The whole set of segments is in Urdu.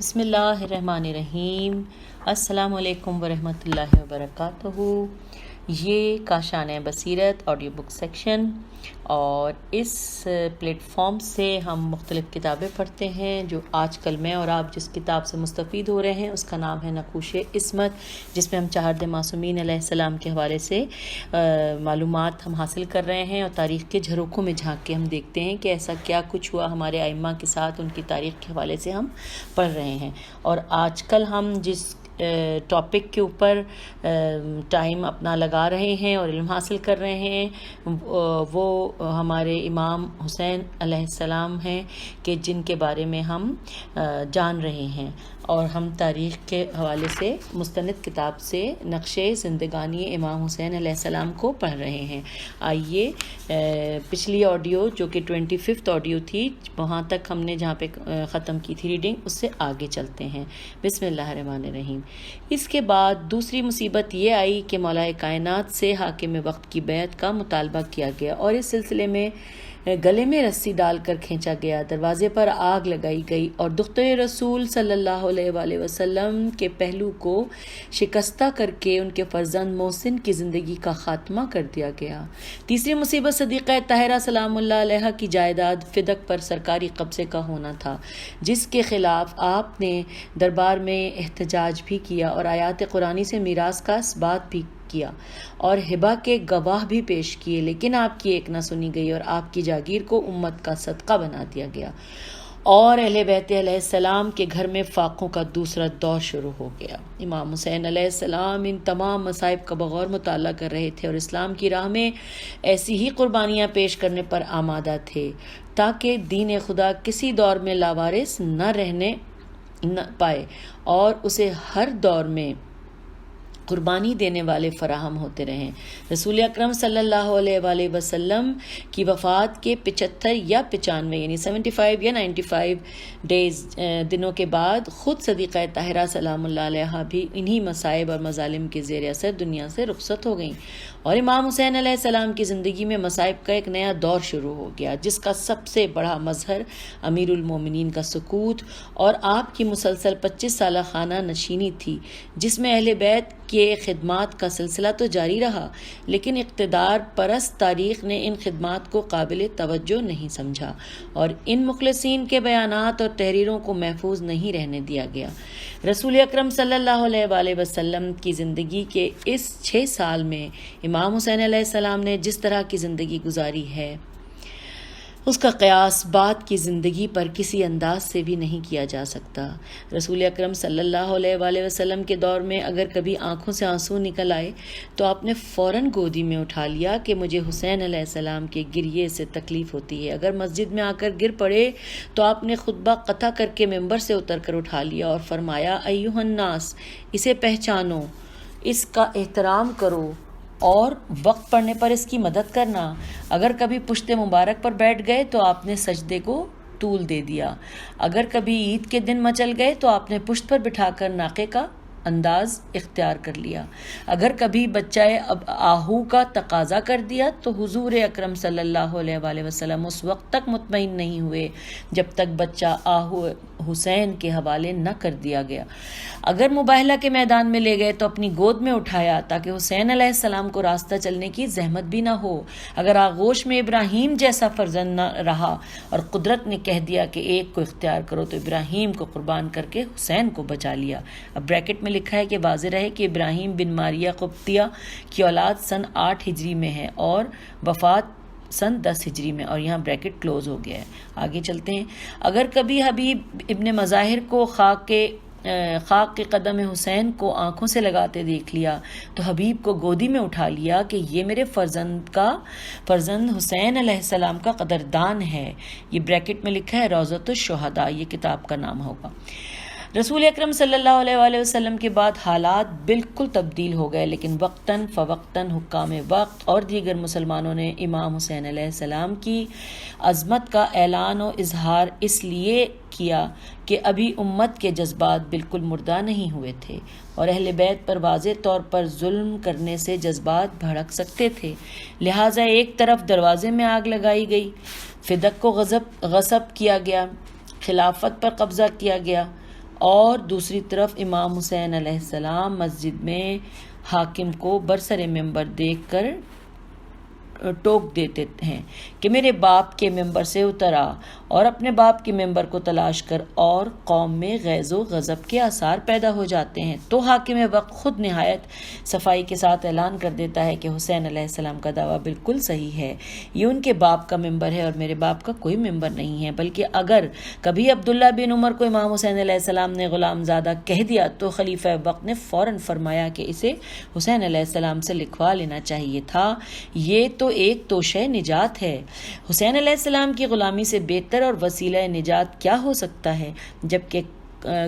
بسم اللہ الرحمن الرحیم۔ السلام علیکم ورحمۃ اللہ وبرکاتہ۔ یہ کاشان بصیرت آڈیو بک سیکشن، اور اس پلیٹ فارم سے ہم مختلف کتابیں پڑھتے ہیں۔ جو آج کل میں اور آپ جس کتاب سے مستفید ہو رہے ہیں اس کا نام ہے نقوش عصمت، جس میں ہم چہارد معصومین علیہ السلام کے حوالے سے معلومات ہم حاصل کر رہے ہیں، اور تاریخ کے جھروکوں میں جھانک کے ہم دیکھتے ہیں کہ ایسا کیا کچھ ہوا ہمارے ائمہ کے ساتھ، ان کی تاریخ کے حوالے سے ہم پڑھ رہے ہیں۔ اور آج کل ہم جس ٹاپک کے اوپر ٹائم اپنا لگا رہے ہیں اور علم حاصل کر رہے ہیں وہ ہمارے امام حسین علیہ السلام ہیں، کہ جن کے بارے میں ہم جان رہے ہیں، اور ہم تاریخ کے حوالے سے مستند کتاب سے نقش زندگانی امام حسین علیہ السلام کو پڑھ رہے ہیں۔ آئیے پچھلی آڈیو جو کہ 25 آڈیو تھی، وہاں تک ہم نے جہاں پہ ختم کی تھی ریڈنگ، اس سے آگے چلتے ہیں۔ بسم اللہ الرحمن الرحیم۔ اس کے بعد دوسری مصیبت یہ آئی کہ مولا کائنات سے حاکم وقت کی بیعت کا مطالبہ کیا گیا، اور اس سلسلے میں گلے میں رسی ڈال کر کھینچا گیا، دروازے پر آگ لگائی گئی، اور دختر رسول صلی اللہ علیہ وآلہ وسلم کے پہلو کو شکستہ کر کے ان کے فرزند محسن کی زندگی کا خاتمہ کر دیا گیا۔ تیسری مصیبت صدیقہ طاہرہ سلام اللہ علیہ کی جائیداد فدق پر سرکاری قبضے کا ہونا تھا، جس کے خلاف آپ نے دربار میں احتجاج بھی کیا اور آیات قرآنی سے میراث کا اثبات بھی کیا، اور ہبہ کے گواہ بھی پیش کیے، لیکن آپ کی ایک نہ سنی گئی، اور آپ کی جاگیر کو امت کا صدقہ بنا دیا گیا، اور اہل بیت علیہ السلام کے گھر میں فاقوں کا دوسرا دور شروع ہو گیا۔ امام حسین علیہ السلام ان تمام مصائب کا بغور مطالعہ کر رہے تھے، اور اسلام کی راہ میں ایسی ہی قربانیاں پیش کرنے پر آمادہ تھے تاکہ دین خدا کسی دور میں لاوارث نہ رہنے پائے، اور اسے ہر دور میں قربانی دینے والے فراہم ہوتے رہیں۔ رسول اکرم صلی اللہ علیہ وآلہ وسلم کی وفات کے 75 یا 95 یعنی 75 یا 95 دنوں کے بعد خود صدیقہ طاہرہ سلام اللہ علیہ بھی انہی مصائب اور مظالم کے زیر اثر دنیا سے رخصت ہو گئیں، اور امام حسین علیہ السلام کی زندگی میں مصائب کا ایک نیا دور شروع ہو گیا، جس کا سب سے بڑا مظہر امیر المومنین کا سقوط اور آپ کی مسلسل 25 سالہ خانہ نشینی تھی، جس میں اہل بیت کے خدمات کا سلسلہ تو جاری رہا، لیکن اقتدار پرست تاریخ نے ان خدمات کو قابل توجہ نہیں سمجھا، اور ان مخلصین کے بیانات اور تحریروں کو محفوظ نہیں رہنے دیا گیا۔ رسول اکرم صلی اللہ علیہ وآلہ وسلم کی زندگی کے اس 6 سال میں امام حسین علیہ السلام نے جس طرح کی زندگی گزاری ہے، اس کا قیاس بعد کی زندگی پر کسی انداز سے بھی نہیں کیا جا سکتا۔ رسول اکرم صلی اللہ علیہ وآلہ وسلم کے دور میں اگر کبھی آنکھوں سے آنسو نکل آئے تو آپ نے فوراً گودی میں اٹھا لیا کہ مجھے حسین علیہ السلام کے گریے سے تکلیف ہوتی ہے۔ اگر مسجد میں آ کر گر پڑے تو آپ نے خطبہ قطع کر کے ممبر سے اتر کر اٹھا لیا اور فرمایا، ایھا الناس، اسے پہچانو، اس کا احترام کرو، اور وقت پڑنے پر اس کی مدد کرنا۔ اگر کبھی پشت مبارک پر بیٹھ گئے تو آپ نے سجدے کو طول دے دیا۔ اگر کبھی عید کے دن مچل گئے تو آپ نے پشت پر بٹھا کر ناقے کا انداز اختیار کر لیا۔ اگر کبھی بچہ آہو کا تقاضا کر دیا تو حضور اکرم صلی اللہ علیہ وآلہ وسلم اس وقت تک مطمئن نہیں ہوئے جب تک بچہ آہو حسین کے حوالے نہ کر دیا گیا۔ اگر مباہلہ کے میدان میں لے گئے تو اپنی گود میں اٹھایا تاکہ حسین علیہ السلام کو راستہ چلنے کی زحمت بھی نہ ہو۔ اگر آغوش میں ابراہیم جیسا فرزند نہ رہا اور قدرت نے کہہ دیا کہ ایک کو اختیار کرو تو ابراہیم کو قربان کر کے حسین کو بچا لیا۔ اب بریکٹ میں لکھا ہے کہ واضح رہے کہ ابراہیم بن ماریہ قبطیہ کی اولاد سن 8 ہجری میں ہے اور وفات سن 10 ہجری میں، اور یہاں بریکٹ کلوز ہو گیا ہے۔ آگے چلتے ہیں۔ اگر کبھی حبیب ابن مظاہر کو خاک کے قدم حسین کو آنکھوں سے لگاتے دیکھ لیا تو حبیب کو گودی میں اٹھا لیا کہ یہ میرے فرزند حسین علیہ السلام کا قدردان ہے۔ یہ بریکٹ میں لکھا ہے روضۃ الشہداء، یہ کتاب کا نام ہوگا۔ رسول اکرم صلی اللہ علیہ وآلہ وسلم کے بعد حالات بالکل تبدیل ہو گئے، لیکن وقتاً فوقتاً حکام وقت اور دیگر مسلمانوں نے امام حسین علیہ السلام کی عظمت کا اعلان و اظہار اس لیے کیا کہ ابھی امت کے جذبات بالکل مردہ نہیں ہوئے تھے، اور اہل بیت پر واضح طور پر ظلم کرنے سے جذبات بھڑک سکتے تھے، لہٰذا ایک طرف دروازے میں آگ لگائی گئی، فدق کو غصب کیا گیا، خلافت پر قبضہ کیا گیا، اور دوسری طرف امام حسین علیہ السلام مسجد میں حاکم کو برسر ممبر دیکھ کر ٹوک دیتے ہیں کہ میرے باپ کے ممبر سے اتر آ اور اپنے باپ کے ممبر کو تلاش کر، اور قوم میں غیظ و غضب کے آثار پیدا ہو جاتے ہیں۔ تو حاکم وقت خود نہایت صفائی کے ساتھ اعلان کر دیتا ہے کہ حسین علیہ السلام کا دعویٰ بالکل صحیح ہے، یہ ان کے باپ کا ممبر ہے اور میرے باپ کا کوئی ممبر نہیں ہے، بلکہ اگر کبھی عبداللہ بن عمر کو امام حسین علیہ السلام نے غلام زادہ کہہ دیا تو خلیفہ وقت نے فوراً فرمایا کہ اسے حسین علیہ السلام سے لکھوا لینا چاہیے تھا، یہ تو ایک توشہ نجات ہے۔ حسین علیہ السلام کی غلامی سے بہتر اور وسیلہ نجات کیا ہو سکتا ہے، جبکہ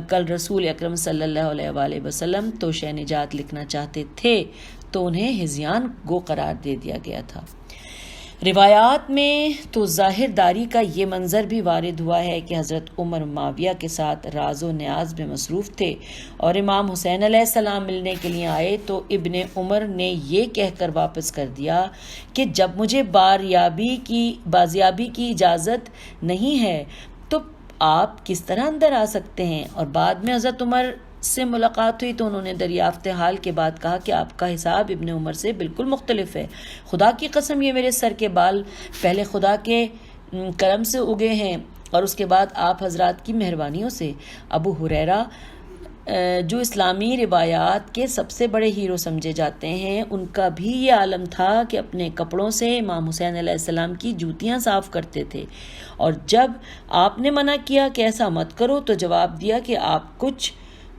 کل رسول اکرم صلی اللہ علیہ وآلہ وسلم توشہ نجات لکھنا چاہتے تھے تو انہیں ہذیان گو قرار دے دیا گیا تھا۔ روایات میں تو ظاہر داری کا یہ منظر بھی وارد ہوا ہے کہ حضرت عمر معاویہ کے ساتھ راز و نیاز میں مصروف تھے اور امام حسین علیہ السلام ملنے کے لیے آئے تو ابن عمر نے یہ کہہ کر واپس کر دیا کہ جب مجھے بازیابی کی اجازت نہیں ہے تو آپ کس طرح اندر آ سکتے ہیں؟ اور بعد میں حضرت عمر سے ملاقات ہوئی تو انہوں نے دریافت حال کے بعد کہا کہ آپ کا حساب ابن عمر سے بالکل مختلف ہے، خدا کی قسم یہ میرے سر کے بال پہلے خدا کے کرم سے اگے ہیں اور اس کے بعد آپ حضرات کی مہربانیوں سے۔ ابو ہریرہ جو اسلامی روایات کے سب سے بڑے ہیرو سمجھے جاتے ہیں، ان کا بھی یہ عالم تھا کہ اپنے کپڑوں سے امام حسین علیہ السلام کی جوتیاں صاف کرتے تھے، اور جب آپ نے منع کیا کہ ایسا مت کرو تو جواب دیا کہ آپ کچھ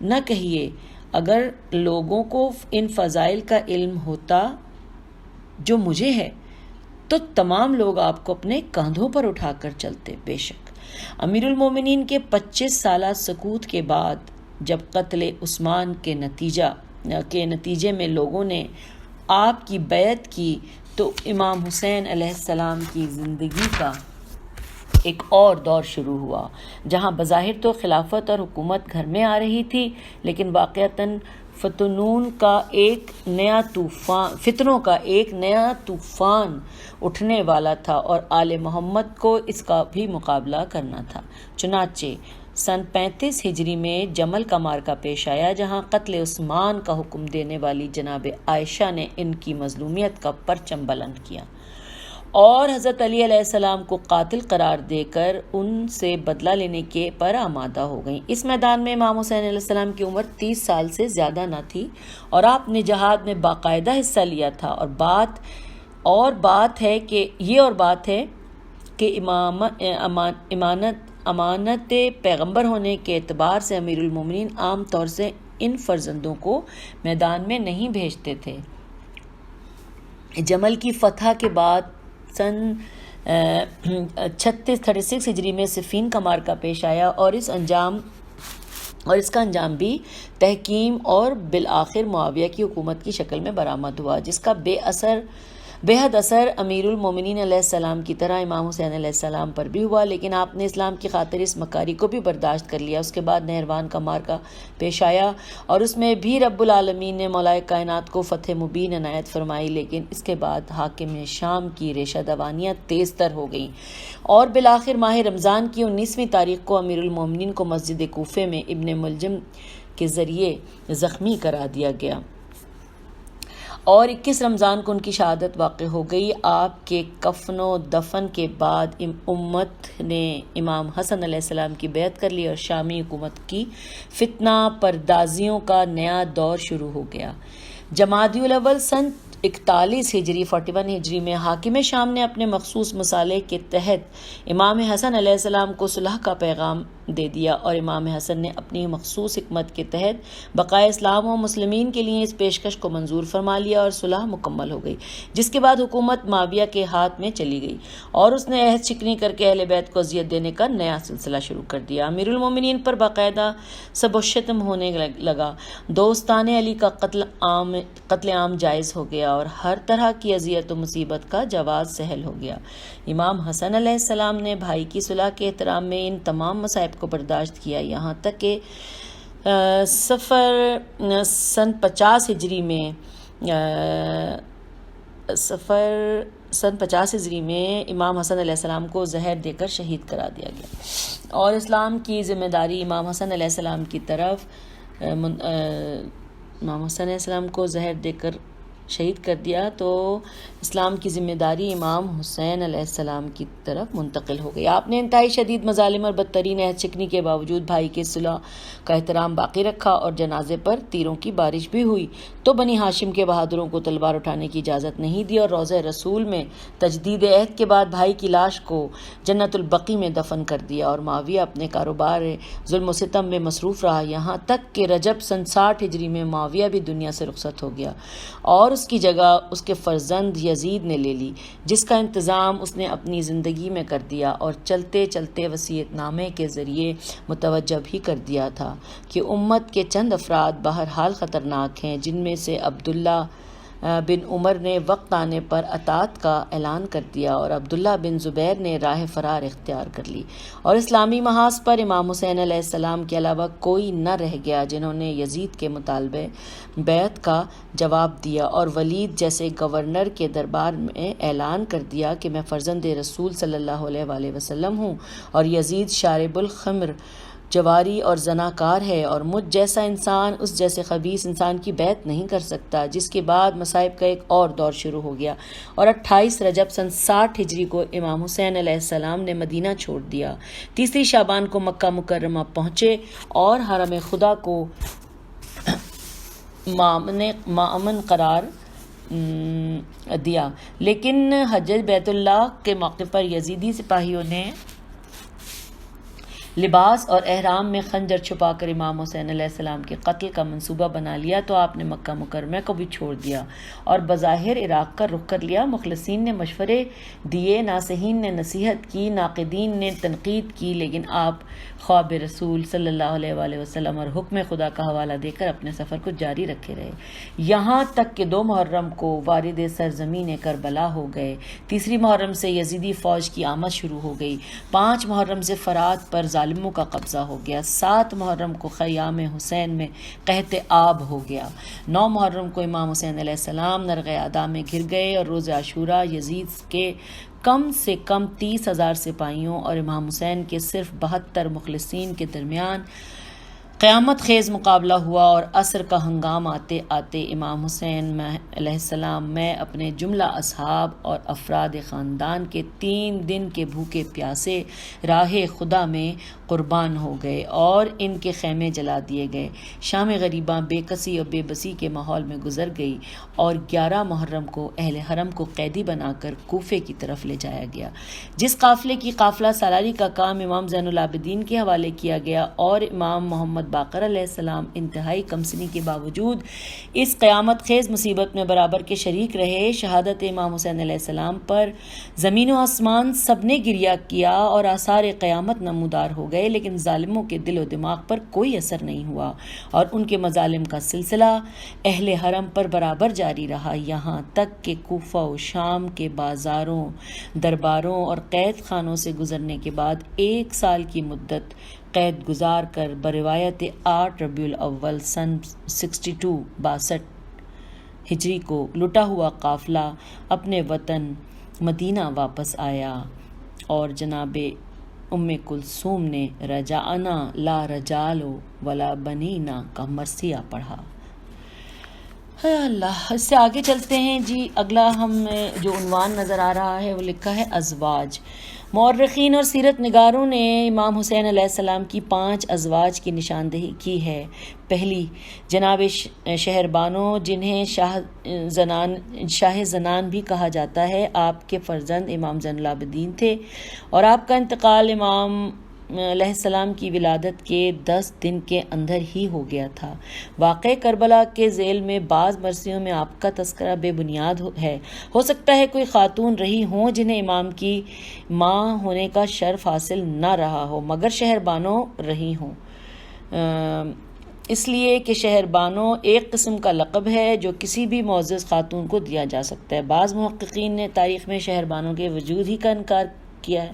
نہ کہیے، اگر لوگوں کو ان فضائل کا علم ہوتا جو مجھے ہے تو تمام لوگ آپ کو اپنے کاندھوں پر اٹھا کر چلتے۔ بے شک امیر المومنین کے 25 سالہ سکوت کے بعد جب قتل عثمان کے نتیجے میں لوگوں نے آپ کی بیعت کی تو امام حسین علیہ السلام کی زندگی کا ایک اور دور شروع ہوا، جہاں بظاہر تو خلافت اور حکومت گھر میں آ رہی تھی، لیکن واقعتاً فتنوں کا ایک نیا طوفان اٹھنے والا تھا اور آل محمد کو اس کا بھی مقابلہ کرنا تھا۔ چنانچہ سن 35 ہجری میں جمل کا معرکہ پیش آیا، جہاں قتل عثمان کا حکم دینے والی جناب عائشہ نے ان کی مظلومیت کا پرچم بلند کیا اور حضرت علی علیہ السلام کو قاتل قرار دے کر ان سے بدلہ لینے کے پر آمادہ ہو گئیں۔ اس میدان میں امام حسین علیہ السلام کی عمر 30 سال سے زیادہ نہ تھی اور آپ نے جہاد میں باقاعدہ حصہ لیا تھا، اور بات ہے کہ امانت پیغمبر ہونے کے اعتبار سے امیر المومنین عام طور سے ان فرزندوں کو میدان میں نہیں بھیجتے تھے۔ جمل کی فتح کے بعد سن 36 ہجری میں صفین کا معرکہ پیش آیا اور اس کا انجام بھی تحکیم اور بالآخر معاویہ کی حکومت کی شکل میں برآمد ہوا، جس کا بے حد اثر امیر المومنین علیہ السلام کی طرح امام حسین علیہ السلام پر بھی ہوا، لیکن آپ نے اسلام کی خاطر اس مکاری کو بھی برداشت کر لیا۔ اس کے بعد نہروان کا معرکہ پیش آیا اور اس میں بھی رب العالمین نے مولا کائنات کو فتح مبین عنایت فرمائی، لیکن اس کے بعد حاکم شام کی ریشہ دوانیاں تیز تر ہو گئیں اور بالآخر ماہ رمضان کی 19ویں تاریخ کو امیر المومنین کو مسجد کوفے میں ابن ملجم کے ذریعے زخمی کرا دیا گیا اور 21 رمضان کو ان کی شہادت واقع ہو گئی۔ آپ کے کفن و دفن کے بعد امت نے امام حسن علیہ السلام کی بیعت کر لی اور شامی حکومت کی فتنہ پردازیوں کا نیا دور شروع ہو گیا۔ جمادی الاول سن 41 ہجری میں حاکم شام نے اپنے مخصوص مصالحے کے تحت امام حسن علیہ السلام کو صلح کا پیغام دے دیا اور امام حسن نے اپنی مخصوص حکمت کے تحت بقائے اسلام و مسلمین کے لیے اس پیشکش کو منظور فرما لیا اور صلح مکمل ہو گئی، جس کے بعد حکومت معاویہ کے ہاتھ میں چلی گئی اور اس نے عہد شکنی کر کے اہل بیت کو اذیت دینے کا نیا سلسلہ شروع کر دیا۔ امیر المومنین پر باقاعدہ سب و شتم ہونے لگا، دوستان علی کا قتل عام جائز ہو گیا اور ہر طرح کی اذیت و مصیبت کا جواز سہل ہو گیا۔ امام حسن علیہ السلام نے بھائی کی صلح کے احترام میں ان تمام مصائب کو برداشت کیا، یہاں تک کہ سن 50 ہجری میں سن 50 ہجری میں امام حسن علیہ السلام کو زہر دے کر شہید کرا دیا گیا، اور اسلام کی ذمہ داری امام حسن علیہ السلام کی طرف امام حسن علیہ السلام کو زہر دے کر شہید کر دیا تو اسلام کی ذمہ داری امام حسین علیہ السلام کی طرف منتقل ہو گئی۔ آپ نے انتہائی شدید مظالم اور بدترین عہد شکنی کے باوجود بھائی کے صلح کا احترام باقی رکھا، اور جنازے پر تیروں کی بارش بھی ہوئی تو بنی ہاشم کے بہادروں کو تلوار اٹھانے کی اجازت نہیں دی، اور روضہ رسول میں تجدید عہد کے بعد بھائی کی لاش کو جنت البقیع میں دفن کر دیا، اور معاویہ اپنے کاروبار ظلم و ستم میں مصروف رہا، یہاں تک کہ رجب سن 60 ہجری میں معاویہ بھی دنیا سے رخصت ہو گیا، اور اس کی جگہ اس کے فرزند یزید نے لے لی، جس کا انتظام اس نے اپنی زندگی میں کر دیا، اور چلتے چلتے وصیت نامے کے ذریعے متوجہ بھی کر دیا تھا کہ امت کے چند افراد بہرحال خطرناک ہیں، جن میں سے عبداللہ بن عمر نے وقت آنے پر اطاعت کا اعلان کر دیا، اور عبداللہ بن زبیر نے راہ فرار اختیار کر لی، اور اسلامی محاذ پر امام حسین علیہ السلام کے علاوہ کوئی نہ رہ گیا جنہوں نے یزید کے مطالبے بیعت کا جواب دیا، اور ولید جیسے گورنر کے دربار میں اعلان کر دیا کہ میں فرزند رسول صلی اللہ علیہ وآلہ وسلم ہوں، اور یزید شارب الخمر، جواری اور زناکار ہے، اور مجھ جیسا انسان اس جیسے خبیث انسان کی بیعت نہیں کر سکتا، جس کے بعد مصائب کا ایک اور دور شروع ہو گیا، اور 28 رجب سن 60 ہجری کو امام حسین علیہ السلام نے مدینہ چھوڑ دیا، 30 شعبان کو مکہ مکرمہ پہنچے، اور حرم خدا کو مامن قرار دیا، لیکن حج بیت اللہ کے موقع پر یزیدی سپاہیوں نے لباس اور احرام میں خنجر چھپا کر امام حسین علیہ السلام کے قتل کا منصوبہ بنا لیا، تو آپ نے مکہ مکرمہ کو بھی چھوڑ دیا اور بظاہر عراق کا رخ کر لیا۔ مخلصین نے مشورے دیے، ناصحین نے نصیحت کی، ناقدین نے تنقید کی، لیکن آپ خواب رسول صلی اللہ علیہ وآلہ وسلم اور حکم خدا کا حوالہ دے کر اپنے سفر کو جاری رکھے رہے، یہاں تک کہ 2 محرم کو وارد سرزمین کربلا ہو گئے، 3 محرم سے یزیدی فوج کی آمد شروع ہو گئی، 5 محرم سے فرات پر ظالموں کا قبضہ ہو گیا، 7 محرم کو خیام حسین میں قحط آب ہو گیا، 9 محرم کو امام حسین علیہ السلام نرغ ادا میں گر گئے، اور روز عاشورہ یزید کے کم سے کم 30,000 سپاہیوں اور امام حسین کے صرف 72 مخلصین کے درمیان قیامت خیز مقابلہ ہوا، اور عصر کا ہنگام آتے آتے امام حسین علیہ السلام میں اپنے جملہ اصحاب اور افراد خاندان کے 3 دن کے بھوکے پیاسے راہ خدا میں قربان ہو گئے، اور ان کے خیمے جلا دیے گئے۔ شام غریباں بے کسی اور بے بسی کے ماحول میں گزر گئی، اور 11 محرم کو اہل حرم کو قیدی بنا کر کوفے کی طرف لے جایا گیا، جس قافلے کی قافلہ سالاری کا کام امام زین العابدین کے حوالے کیا گیا، اور امام محمد باقر علیہ السلام انتہائی کمسنی کے باوجود اس قیامت خیز مصیبت میں برابر کے شریک رہے۔ شہادت امام حسین علیہ السلام پر زمین و آسمان سب نے گریہ کیا، اور آثار قیامت نمودار ہو گئے، لیکن ظالموں کے دل و دماغ پر کوئی اثر نہیں ہوا، اور ان کے مظالم کا سلسلہ اہل حرم پر برابر جاری رہا، یہاں تک کہ کوفہ و شام کے بازاروں، درباروں اور قید خانوں سے گزرنے کے بعد 1 سال کی مدت قید گزار کر بروایت 8 ربیع الاول سن 62 ہجری کو لٹا ہوا قافلہ اپنے وطن مدینہ واپس آیا، اور جناب ام کلثوم نے رجعنا لا رجال ولا بنینا کا مرثیہ پڑھا۔ اللہ، اس سے آگے چلتے ہیں جی۔ اگلا ہم جو عنوان نظر آ رہا ہے وہ لکھا ہے ازواج۔ مورخین اور سیرت نگاروں نے امام حسین علیہ السلام کی 5 ازواج کی نشاندہی کی ہے۔ پہلی جناب شہربانو، جنہیں شاہ زنان بھی کہا جاتا ہے، آپ کے فرزند امام زین العابدین تھے، اور آپ کا انتقال امام علیہ السلام کی ولادت کے 10 دن کے اندر ہی ہو گیا تھا۔ واقع کربلا کے ذیل میں بعض مرثیوں میں آپ کا تذکرہ بے بنیاد ہے، ہو سکتا ہے کوئی خاتون رہی ہوں جنہیں امام کی ماں ہونے کا شرف حاصل نہ رہا ہو، مگر شہربانو رہی ہوں، اس لیے کہ شہربانو ایک قسم کا لقب ہے جو کسی بھی معزز خاتون کو دیا جا سکتا ہے۔ بعض محققین نے تاریخ میں شہربانو کے وجود ہی کا انکار کیا ہے۔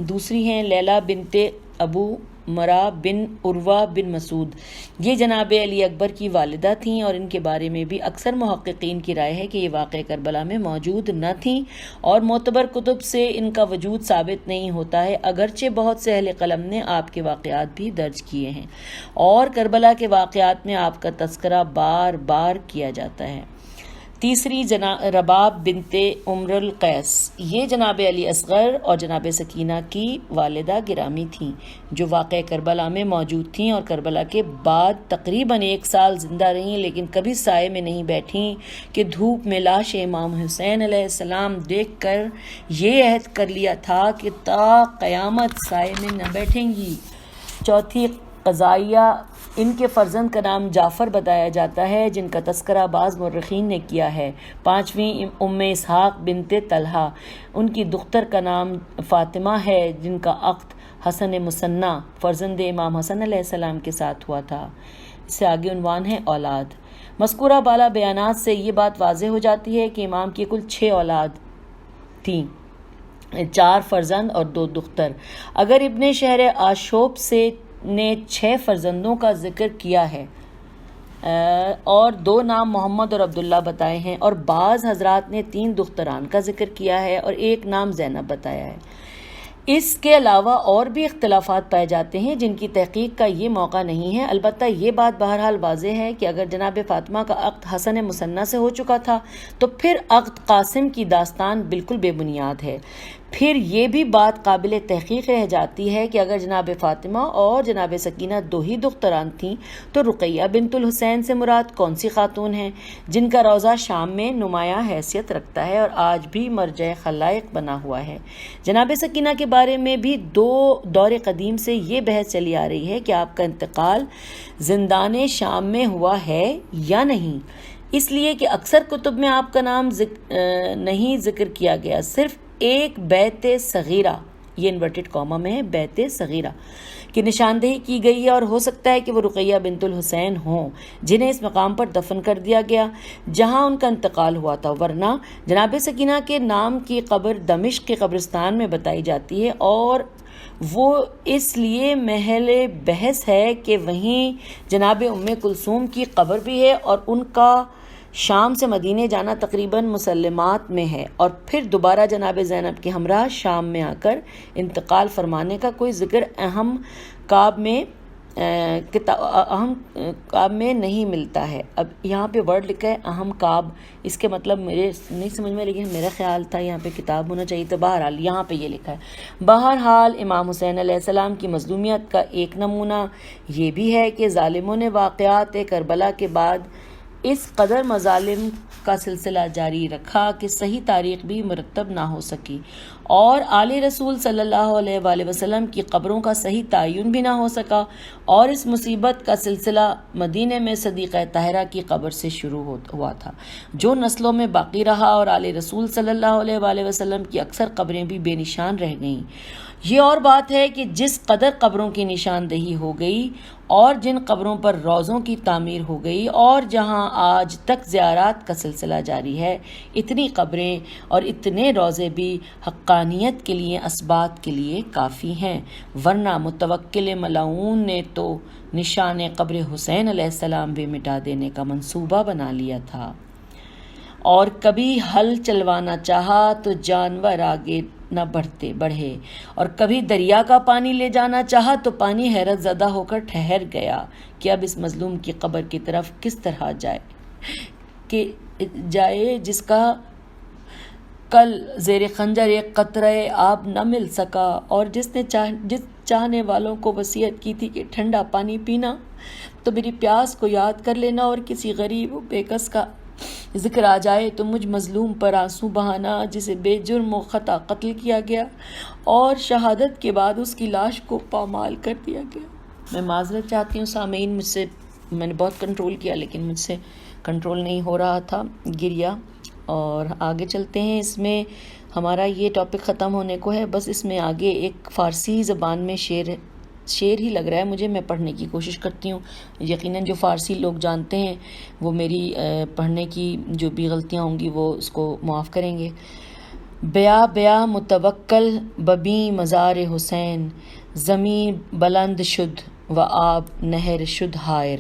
دوسری ہیں لیلہ بنت ابو مرا بن عروہ بن مسعود یہ جناب علی اکبر کی والدہ تھیں، اور ان کے بارے میں بھی اکثر محققین کی رائے ہے کہ یہ واقعہ کربلا میں موجود نہ تھیں، اور معتبر کتب سے ان کا وجود ثابت نہیں ہوتا ہے، اگرچہ بہت سے اہل قلم نے آپ کے واقعات بھی درج کیے ہیں، اور کربلا کے واقعات میں آپ کا تذکرہ بار بار کیا جاتا ہے۔ تیسری رباب بنت عمر القیس، یہ جناب علی اصغر اور جناب سکینہ کی والدہ گرامی تھیں، جو واقعہ کربلا میں موجود تھیں اور کربلا کے بعد تقریباً 1 سال زندہ رہیں، لیکن کبھی سائے میں نہیں بیٹھیں کہ دھوپ میں لاش امام حسین علیہ السلام دیکھ کر یہ عہد کر لیا تھا کہ تا قیامت سائے میں نہ بیٹھیں گی۔ چوتھی قضائیہ، ان کے فرزند کا نام جعفر بتایا جاتا ہے، جن کا تذکرہ بعض مورخین نے کیا ہے۔ پانچویں ام اسحاق بنت طلحہ، ان کی دختر کا نام فاطمہ ہے، جن کا عقد حسن مثنی فرزند امام حسن علیہ السلام کے ساتھ ہوا تھا۔ اس سے آگے عنوان ہے اولاد۔ مذکورہ بالا بیانات سے یہ بات واضح ہو جاتی ہے کہ امام کی کل 6 اولاد تھیں، 4 فرزند اور 2 دختر۔ اگر ابن شہر آشوب سے نے 6 فرزندوں کا ذکر کیا ہے اور 2 نام محمد اور عبداللہ بتائے ہیں، اور بعض حضرات نے 3 دختران کا ذکر کیا ہے اور 1 نام زینب بتایا ہے۔ اس کے علاوہ اور بھی اختلافات پائے جاتے ہیں جن کی تحقیق کا یہ موقع نہیں ہے، البتہ یہ بات بہرحال واضح ہے کہ اگر جناب فاطمہ کا عقد حسن مثنی سے ہو چکا تھا تو پھر عقد قاسم کی داستان بالکل بے بنیاد ہے۔ پھر یہ بھی بات قابل تحقیق رہ جاتی ہے کہ اگر جناب فاطمہ اور جناب سکینہ 2 ہی دختران تھیں تو رقیہ بنت الحسین سے مراد کون سی خاتون ہیں، جن کا روضہ شام میں نمایاں حیثیت رکھتا ہے اور آج بھی مرجع خلائق بنا ہوا ہے۔ جناب سکینہ کے بارے میں بھی دور قدیم سے یہ بحث چلی آ رہی ہے کہ آپ کا انتقال زندان شام میں ہوا ہے یا نہیں، اس لیے کہ اکثر کتب میں آپ کا نام نہیں ذکر کیا گیا، صرف ایک بیت صغیرہ، یہ انورٹڈ کاما میں ہے، بیت صغیرہ کی نشاندہی کی گئی ہے، اور ہو سکتا ہے کہ وہ رقیہ بنت الحسین ہوں جنہیں اس مقام پر دفن کر دیا گیا جہاں ان کا انتقال ہوا تھا، ورنہ جناب سکینہ کے نام کی قبر دمشق کے قبرستان میں بتائی جاتی ہے، اور وہ اس لیے محل بحث ہے کہ وہیں جناب ام کلثوم کی قبر بھی ہے، اور ان کا شام سے مدینے جانا تقریباً مسلمات میں ہے، اور پھر دوبارہ جناب زینب کے ہمراہ شام میں آ کر انتقال فرمانے کا کوئی ذکر اہم کعب میں نہیں ملتا ہے۔ اب یہاں پہ ورڈ لکھا ہے اہم کعب، اس کے مطلب میرے نہیں سمجھ میں، لیکن میرا خیال تھا یہاں پہ کتاب ہونا چاہیے، تو بہرحال یہاں پہ یہ لکھا ہے۔ بہرحال امام حسین علیہ السلام کی مظلومیت کا ایک نمونہ یہ بھی ہے کہ ظالموں نے واقعات کربلا کے بعد اس قدر مظالم کا سلسلہ جاری رکھا کہ صحیح تاریخ بھی مرتب نہ ہو سکی، اور آل رسول صلی اللہ علیہ وآلہ وسلم کی قبروں کا صحیح تعین بھی نہ ہو سکا، اور اس مصیبت کا سلسلہ مدینے میں صدیقہ طاہرہ کی قبر سے شروع ہوا تھا، جو نسلوں میں باقی رہا، اور آل رسول صلی اللہ علیہ وآلہ وسلم کی اکثر قبریں بھی بے نشان رہ گئیں۔ یہ اور بات ہے کہ جس قدر قبروں کی نشاندہی ہو گئی اور جن قبروں پر روضوں کی تعمیر ہو گئی، اور جہاں آج تک زیارات کا سلسلہ جاری ہے، اتنی قبریں اور اتنے روضے بھی حقانیت کے لیے، اثبات کے لیے کافی ہیں، ورنہ متوکل ملعون نے تو نشان قبر حسین علیہ السلام بھی مٹا دینے کا منصوبہ بنا لیا تھا، اور کبھی ہل چلوانا چاہا تو جانور آگے نہ بڑھے، اور کبھی دریا کا پانی لے جانا چاہا تو پانی حیرت زدہ ہو کر ٹھہر گیا کہ اب اس مظلوم کی قبر کی طرف کس طرح جائے جس کا کل زیر خنجر ایک قطرہ آب نہ مل سکا، اور جس چاہنے والوں کو وصیت کی تھی کہ ٹھنڈا پانی پینا تو میری پیاس کو یاد کر لینا، اور کسی غریب و بے کس کا ذکر آ جائے تو مجھ مظلوم پر آنسو بہانا جسے بے جرم و خطا قتل کیا گیا اور شہادت کے بعد اس کی لاش کو پامال کر دیا گیا۔ میں معذرت چاہتی ہوں سامعین، میں نے بہت کنٹرول کیا لیکن مجھ سے کنٹرول نہیں ہو رہا تھا، گر گیا۔ اور آگے چلتے ہیں، اس میں ہمارا یہ ٹاپک ختم ہونے کو ہے، بس اس میں آگے ایک فارسی زبان میں شعر ہی لگ رہا ہے مجھے، میں پڑھنے کی کوشش کرتی ہوں، یقیناً جو فارسی لوگ جانتے ہیں وہ میری پڑھنے کی جو بھی غلطیاں ہوں گی وہ اس کو معاف کریں گے۔ بیا بیا متوکل ببیں مزار حسین، زمین بلند شد و آب نہر شد حائر.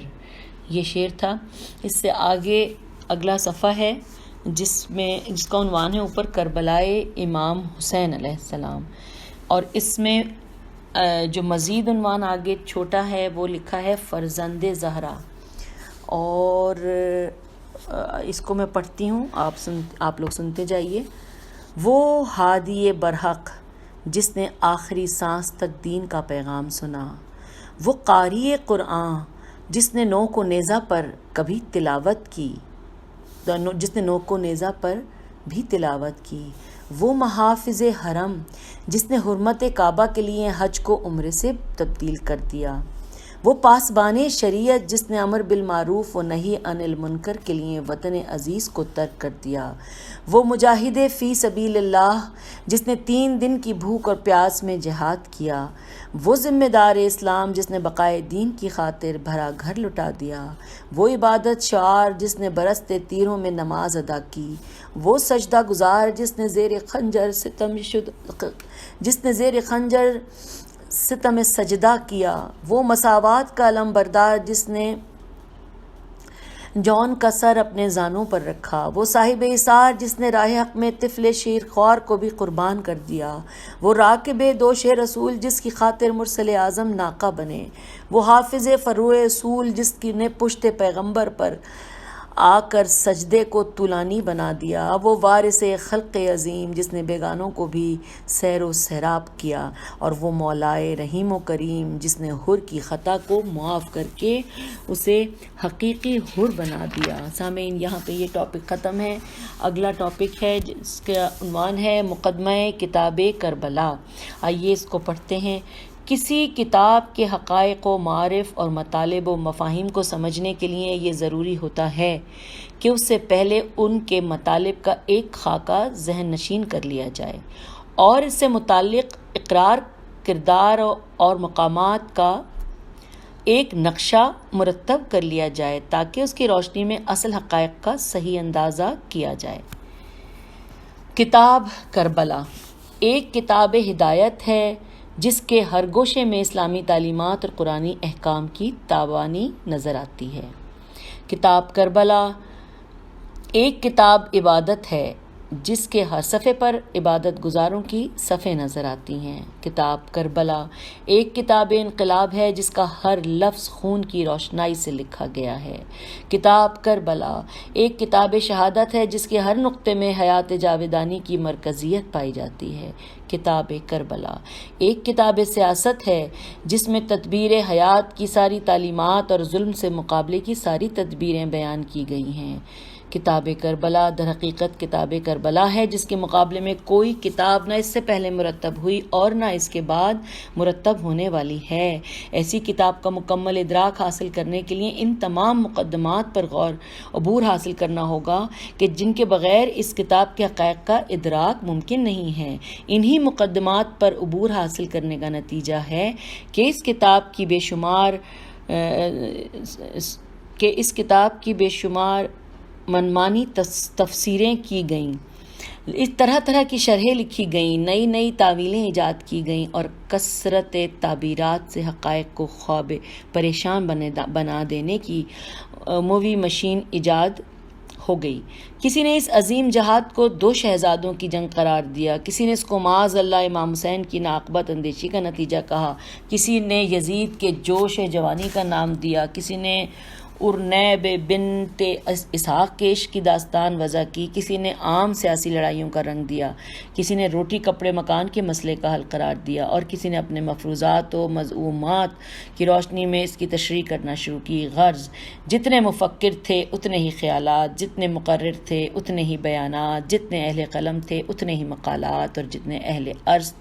یہ شعر تھا. اس سے آگے اگلا صفحہ ہے جس کا عنوان ہے اوپر کربلائے امام حسین علیہ السلام، اور اس میں جو مزید عنوان آگے چھوٹا ہے وہ لکھا ہے فرزند زہرا. اور اس کو میں پڑھتی ہوں، آپ لوگ سنتے جائیے. وہ ہادی برحق جس نے آخری سانس تک دین کا پیغام سنا، وہ قاری قرآن جس نے نو کو نیزہ پر کبھی تلاوت کی، بھی تلاوت کی. وہ محافظ حرم جس نے حرمت کعبہ کے لیے حج کو عمرے سے تبدیل کر دیا. وہ پاسبان شریعت جس نے امر بالمعروف و نہی عن المنکر کے لیے وطن عزیز کو ترک کر دیا. وہ مجاہد فی سبیل اللہ جس نے 3 دن کی بھوک اور پیاس میں جہاد کیا. وہ ذمہ دار اسلام جس نے بقائے دین کی خاطر بھرا گھر لٹا دیا. وہ عبادت شعار جس نے برستے تیروں میں نماز ادا کی. وہ سجدہ گزار جس نے زیر خنجر ستم سجدہ کیا. وہ مساوات کا علم بردار جس نے جون کا سر اپنے زانوں پر رکھا. وہ صاحب اثار جس نے راہ حق میں طفل شیر خوار کو بھی قربان کر دیا. وہ راکب دوش رسول جس کی خاطر مرسل اعظم ناقہ بنے. وہ حافظ فروع اصول جس نے پشت پیغمبر پر آ کر سجدے کو طولانی بنا دیا. وہ وارث خلق عظیم جس نے بیگانوں کو بھی سیر و سیراب کیا. اور وہ مولائے رحیم و کریم جس نے حر کی خطا کو معاف کر کے اسے حقیقی حر بنا دیا. سامعین، یہاں پہ یہ ٹاپک ختم ہے. اگلا ٹاپک ہے جس کا عنوان ہے مقدمہ کتاب کربلا. آئیے اس کو پڑھتے ہیں. کسی کتاب کے حقائق و معارف اور مطالب و مفاہیم کو سمجھنے کے لیے یہ ضروری ہوتا ہے کہ اس سے پہلے ان کے مطالب کا ایک خاکہ ذہن نشین کر لیا جائے اور اس سے متعلق اقرار، کردار اور مقامات کا ایک نقشہ مرتب کر لیا جائے تاکہ اس کی روشنی میں اصل حقائق کا صحیح اندازہ کیا جائے. کتاب کربلا ایک کتاب ہدایت ہے جس کے ہر گوشے میں اسلامی تعلیمات اور قرآنی احکام کی تابانی نظر آتی ہے. کتاب کربلا ایک کتاب عبادت ہے جس کے ہر صفحے پر عبادت گزاروں کی صفیں نظر آتی ہیں. کتاب کربلا ایک کتاب انقلاب ہے جس کا ہر لفظ خون کی روشنائی سے لکھا گیا ہے. کتاب کربلا ایک کتاب شہادت ہے جس کے ہر نقطے میں حیات جاویدانی کی مرکزیت پائی جاتی ہے. کتاب کربلا ایک کتاب سیاست ہے جس میں تدبیر حیات کی ساری تعلیمات اور ظلم سے مقابلے کی ساری تدبیریں بیان کی گئی ہیں. کتاب کربلا در حقیقت کتاب کربلا ہے جس کے مقابلے میں کوئی کتاب نہ اس سے پہلے مرتب ہوئی اور نہ اس کے بعد مرتب ہونے والی ہے. ایسی کتاب کا مکمل ادراک حاصل کرنے کے لیے ان تمام مقدمات پر عبور حاصل کرنا ہوگا کہ جن کے بغیر اس کتاب کے حقائق کا ادراک ممکن نہیں ہے. انہی مقدمات پر عبور حاصل کرنے کا نتیجہ ہے کہ اس کتاب کی بے شمار منمانی تفسیریں کی گئیں، اس طرح کی شرحیں لکھی گئیں، نئی نئی تعویلیں ایجاد کی گئیں اور کثرت تعبیرات سے حقائق کو خواب پریشان بنا دینے کی موی مشین ایجاد ہو گئی. کسی نے اس عظیم جہاد کو 2 شہزادوں کی جنگ قرار دیا، کسی نے اس کو معاذ اللہ امام حسین کی ناقبت اندیشی کا نتیجہ کہا، کسی نے یزید کے جوش جوانی کا نام دیا، کسی نے ارنیب بنت اسحاق کے عشق کی داستان وضع کی، کسی نے عام سیاسی لڑائیوں کا رنگ دیا، کسی نے روٹی کپڑے مکان کے مسئلے کا حل قرار دیا اور کسی نے اپنے مفروضات و مضمومات کی روشنی میں اس کی تشریح کرنا شروع کی. غرض جتنے مفکر تھے اتنے ہی خیالات، جتنے مقرر تھے اتنے ہی بیانات، جتنے اہل قلم تھے اتنے ہی مقالات اور جتنے اہل غرض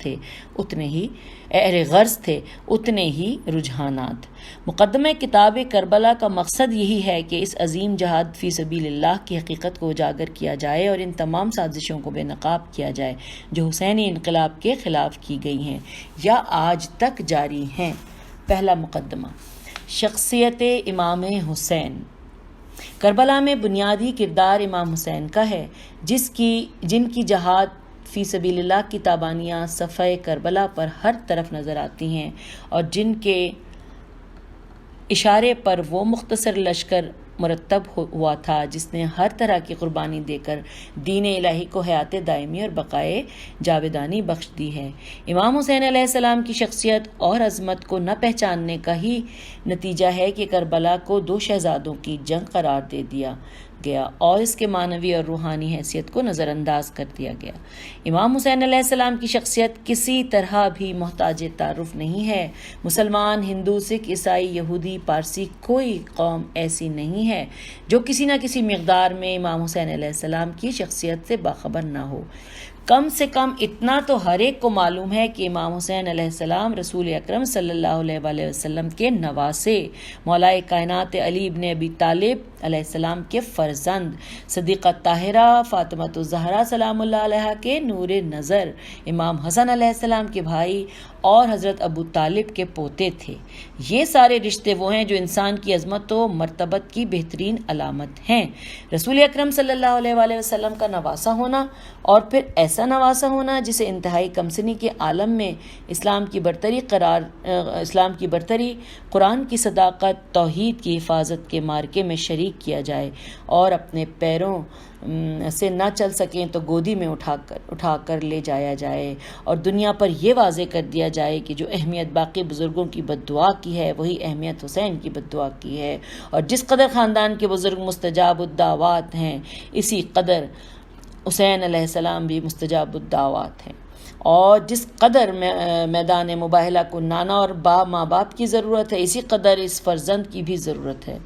تھے اتنے ہی رجحانات. مقدمہ کتاب کربلا کا مقصد یہی ہے کہ اس عظیم جہاد فی سبیل اللہ کی حقیقت کو اجاگر کیا جائے اور ان تمام سازشوں کو بے نقاب کیا جائے جو حسینی انقلاب کے خلاف کی گئی ہیں یا آج تک جاری ہیں. پہلا مقدمہ، شخصیت امام حسین. کربلا میں بنیادی کردار امام حسین کا ہے جن کی جہاد فی سبیل اللہ کی تابانیاں صفحہ کربلا پر ہر طرف نظر آتی ہیں، اور جن کے اشارے پر وہ مختصر لشکر مرتب ہوا تھا جس نے ہر طرح کی قربانی دے کر دین الہی کو حیات دائمی اور بقائے جاودانی بخش دی ہے۔ امام حسین علیہ السلام کی شخصیت اور عظمت کو نہ پہچاننے کا ہی نتیجہ ہے کہ کربلا کو دو شہزادوں کی جنگ قرار دے دیا گیا اور اس کے معنوی اور روحانی حیثیت کو نظر انداز کر دیا گیا۔ امام حسین علیہ السلام کی شخصیت کسی طرح بھی محتاج تعارف نہیں ہے۔ مسلمان، ہندو، سکھ، عیسائی، یہودی، پارسی، کوئی قوم ایسی نہیں ہے جو کسی نہ کسی مقدار میں امام حسین علیہ السلام کی شخصیت سے باخبر نہ ہو۔ کم سے کم اتنا تو ہر ایک کو معلوم ہے کہ امام حسین علیہ السلام رسول اکرم صلی اللہ علیہ وآلہ وسلم کے نواسے، مولا کائنات علی ابن ابی طالب علیہ السلام کے فرزند، صدیقہ طاہرہ فاطمۃ الزہرا سلام اللہ علیہا کے نور نظر، امام حسن علیہ السلام کے بھائی اور حضرت ابو طالب کے پوتے تھے۔ یہ سارے رشتے وہ ہیں جو انسان کی عظمت و مرتبت کی بہترین علامت ہیں۔ رسول اکرم صلی اللہ علیہ وآلہ وسلم کا نواسا ہونا، اور پھر ایسا نواسا ہونا جسے انتہائی کمسنی کے عالم میں اسلام کی برتری، قرآن کی صداقت، توحید کی حفاظت کے مارکے میں شریک کیا جائے، اور اپنے پیروں سے نہ چل سکیں تو گودی میں اٹھا کر لے جایا جائے، اور دنیا پر یہ واضح کر دیا جائے کہ جو اہمیت باقی بزرگوں کی بد دعا کی ہے وہی اہمیت حسین کی بد دعا کی ہے، اور جس قدر خاندان کے بزرگ مستجاب الدعوات ہیں اسی قدر حسین علیہ السلام بھی مستجاب الدعوات ہیں، اور جس قدر میدان مباہلہ کو نانا اور ماں باپ کی ضرورت ہے اسی قدر اس فرزند کی بھی ضرورت ہے،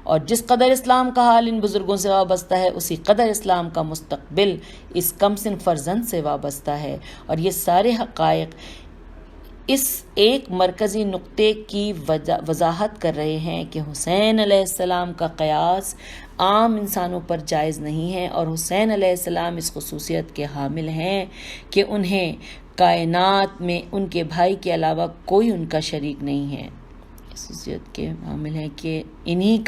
اور جس قدر اسلام کا حال ان بزرگوں سے وابستہ ہے اسی قدر اسلام کا مستقبل اس کمسن فرزند سے وابستہ ہے۔ اور یہ سارے حقائق اس ایک مرکزی نقطے کی وضاحت کر رہے ہیں کہ حسین علیہ السلام کا قیاس عام انسانوں پر جائز نہیں ہے، اور حسین علیہ السلام اس خصوصیت کے حامل ہیں کہ انہیں کائنات میں ان کے بھائی کے علاوہ کوئی ان کا شریک نہیں ہے۔ خصوصیت کے حامل ہیں کہ انہیں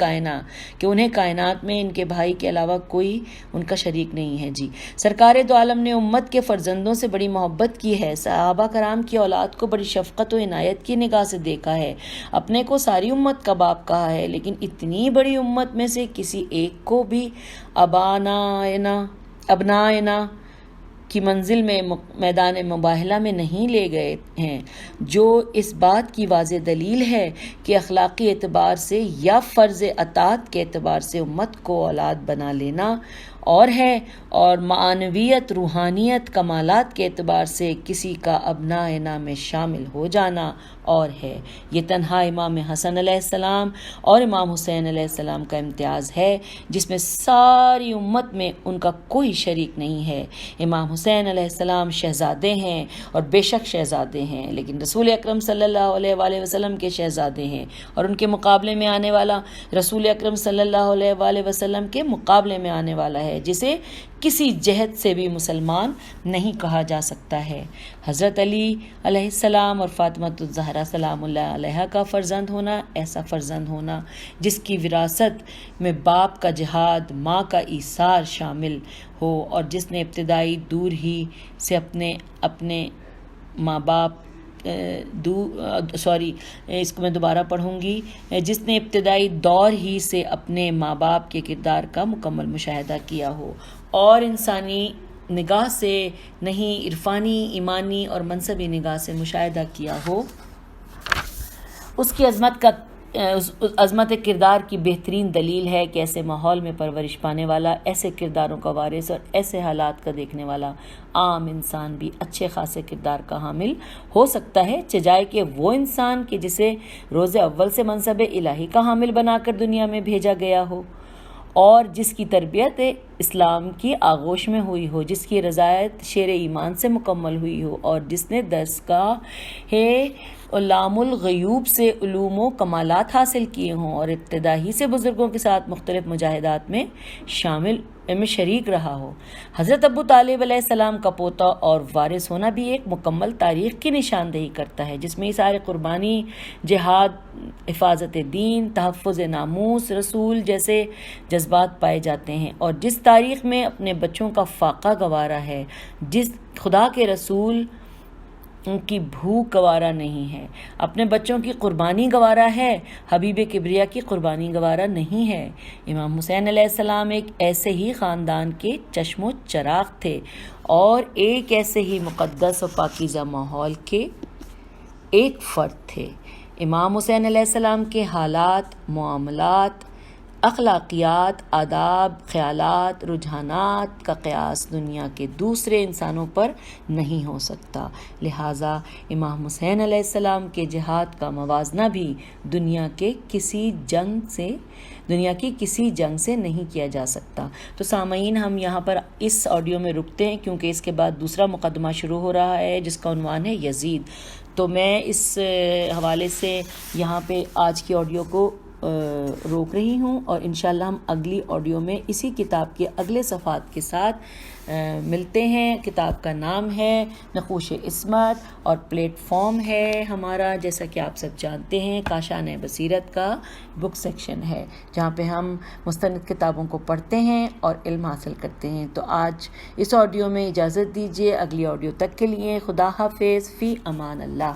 کائنات میں ان کے بھائی کے علاوہ کوئی ان کا شریک نہیں ہے۔ جی، سرکار دو عالم نے امت کے فرزندوں سے بڑی محبت کی ہے، صحابہ کرام کی اولاد کو بڑی شفقت و عنایت کی نگاہ سے دیکھا ہے، اپنے کو ساری امت کا باپ کہا ہے، لیکن اتنی بڑی امت میں سے کسی ایک کو بھی ابنائنا کی منزل میں میدان مباہلہ میں نہیں لے گئے ہیں، جو اس بات کی واضح دلیل ہے کہ اخلاقی اعتبار سے یا فرض اطاعت کے اعتبار سے امت کو اولاد بنا لینا اور ہے، اور معنویت، روحانیت، کمالات کے اعتبار سے کسی کا ابنائنا میں شامل ہو جانا اور ہے۔ یہ تنہا امام حسن علیہ السلام اور امام حسین علیہ السلام کا امتیاز ہے جس میں ساری امت میں ان کا کوئی شریک نہیں ہے۔ امام حسین علیہ السلام شہزادے ہیں اور بے شک شہزادے ہیں، لیکن رسول اکرم صلی اللہ علیہ وآلہ وسلم کے شہزادے ہیں، اور ان کے مقابلے میں آنے والا رسول اکرم صلی اللہ علیہ وآلہ وسلم کے مقابلے میں آنے والا ہے جسے کسی جہت سے بھی مسلمان نہیں کہا جا سکتا ہے۔ حضرت علی علیہ السلام اور فاطمۃ الزہرا سلام اللہ علیہا کا فرزند ہونا، ایسا فرزند ہونا جس کی وراثت میں باپ کا جہاد، ماں کا ایثار شامل ہو، اور جس نے ابتدائی دور ہی سے اپنے ماں باپ اس کو میں دوبارہ پڑھوں گی، جس نے ابتدائی دور ہی سے اپنے ماں باپ کے کردار کا مکمل مشاہدہ کیا ہو، اور انسانی نگاہ سے نہیں، عرفانی، ایمانی اور منصبی نگاہ سے مشاہدہ کیا ہو، اس کی عظمت کردار کی بہترین دلیل ہے کہ ایسے ماحول میں پرورش پانے والا، ایسے کرداروں کا وارث اور ایسے حالات کا دیکھنے والا عام انسان بھی اچھے خاصے کردار کا حامل ہو سکتا ہے، چجائے کہ وہ انسان کہ جسے روز اول سے منصب الہی کا حامل بنا کر دنیا میں بھیجا گیا ہو، اور جس کی تربیت اسلام کی آغوش میں ہوئی ہو، جس کی رضایت شیر ایمان سے مکمل ہوئی ہو، اور جس نے دستگاہ علام الغیوب سے علوم و کمالات حاصل کیے ہوں، اور ابتدا ہی سے بزرگوں کے ساتھ مختلف مجاہدات میں شریک رہا ہو۔ حضرت ابو طالب علیہ السلام کا پوتا اور وارث ہونا بھی ایک مکمل تاریخ کی نشاندہی کرتا ہے جس میں اظہار قربانی، جہاد، حفاظت دین، تحفظ ناموس رسول جیسے جذبات پائے جاتے ہیں، اور جس تاریخ میں اپنے بچوں کا فاقہ گوارا ہے، جس خدا کے رسول کی بھوک گوارا نہیں ہے، اپنے بچوں کی قربانی گوارا ہے، حبیب کبریا کی قربانی گوارا نہیں ہے۔ امام حسین علیہ السلام ایک ایسے ہی خاندان کے چشم و چراغ تھے اور ایک ایسے ہی مقدس و پاکیزہ ماحول کے ایک فرد تھے۔ امام حسین علیہ السلام کے حالات، معاملات، اخلاقیات، آداب، خیالات، رجحانات کا قیاس دنیا کے دوسرے انسانوں پر نہیں ہو سکتا، لہٰذا امام حسین علیہ السلام کے جہاد کا موازنہ بھی دنیا کی کسی جنگ سے نہیں کیا جا سکتا۔ تو سامعین، ہم یہاں پر اس آڈیو میں رکتے ہیں کیونکہ اس کے بعد دوسرا مقدمہ شروع ہو رہا ہے جس کا عنوان ہے یزید۔ تو میں اس حوالے سے یہاں پہ آج کی آڈیو کو روک رہی ہوں، اور انشاءاللہ ہم اگلی آڈیو میں اسی کتاب کے اگلے صفحات کے ساتھ ملتے ہیں۔ کتاب کا نام ہے نقوش عصمت اور پلیٹ فارم ہے ہمارا، جیسا کہ آپ سب جانتے ہیں، کاشان بصیرت کا بک سیکشن ہے جہاں پہ ہم مستند کتابوں کو پڑھتے ہیں اور علم حاصل کرتے ہیں۔ تو آج اس آڈیو میں اجازت دیجیے، اگلی آڈیو تک کے لیے خدا حافظ، فی امان اللہ۔